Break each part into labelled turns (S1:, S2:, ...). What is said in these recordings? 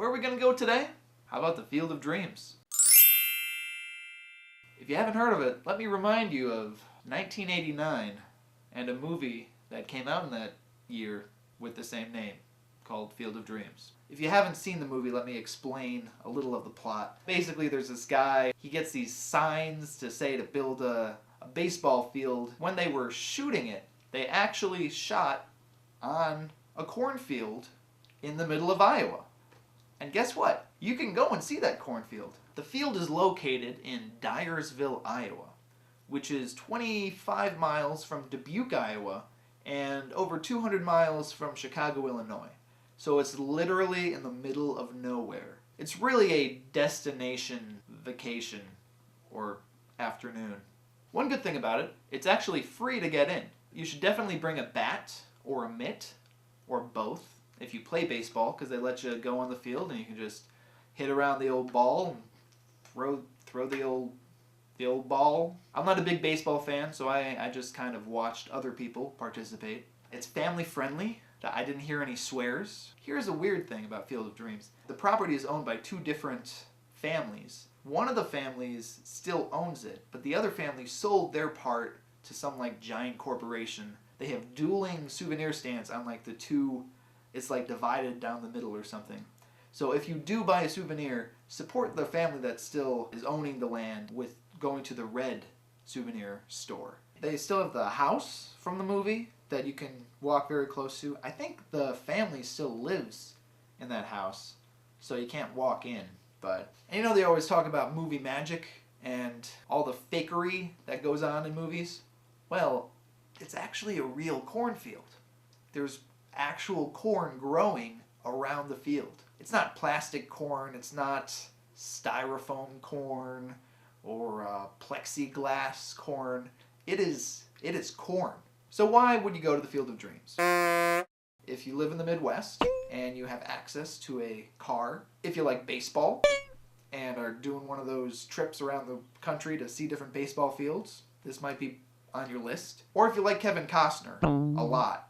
S1: where are we going to go today? How about the Field of Dreams? If you haven't heard of it, let me remind you of 1989 and a movie that came out in that year with the same name, called Field of Dreams. If you haven't seen the movie, let me explain a little of the plot. Basically, there's this guy, he gets these signs to say to build a baseball field. When they were shooting it, they actually shot on a cornfield in the middle of Iowa. And guess what? You can go and see that cornfield. The field is located in Dyersville, Iowa, which is 25 miles from Dubuque, Iowa, and over 200 miles from Chicago, Illinois. So it's literally in the middle of nowhere. It's really a destination vacation or afternoon. One good thing about it, it's actually free to get in. You should definitely bring a bat or a mitt or both if you play baseball, because they let you go on the field and you can just hit around the old ball and throw the old ball. I'm not a big baseball fan, so I just kind of watched other people participate. It's family friendly. I didn't hear any swears. Here's a weird thing about Field of Dreams. The property is owned by two different families. One of the families still owns it, but the other family sold their part to some like giant corporation. They have dueling souvenir stands on like the two, it's like divided down the middle or something. So if you do buy a souvenir, support the family that still is owning the land with going to the red souvenir store. They still have the house from the movie that you can walk very close to. I think the family still lives in that house, so you can't walk in. But, and you know they always talk about movie magic and all the fakery that goes on in movies? Well, it's actually a real cornfield. There's actual corn growing around the field. It's not plastic corn, it's not styrofoam corn or plexiglass corn. It is corn. So why would you go to the Field of Dreams? If you live in the Midwest and you have access to a car, if you like baseball and are doing one of those trips around the country to see different baseball fields, this might be on your list. Or if you like Kevin Costner a lot,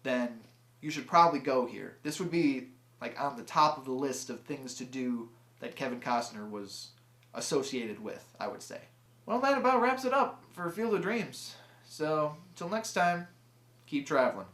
S1: then you should probably go here. This would be like on the top of the list of things to do that Kevin Costner was associated with, I would say. Well, that about wraps it up for Field of Dreams. So, till next time, keep traveling.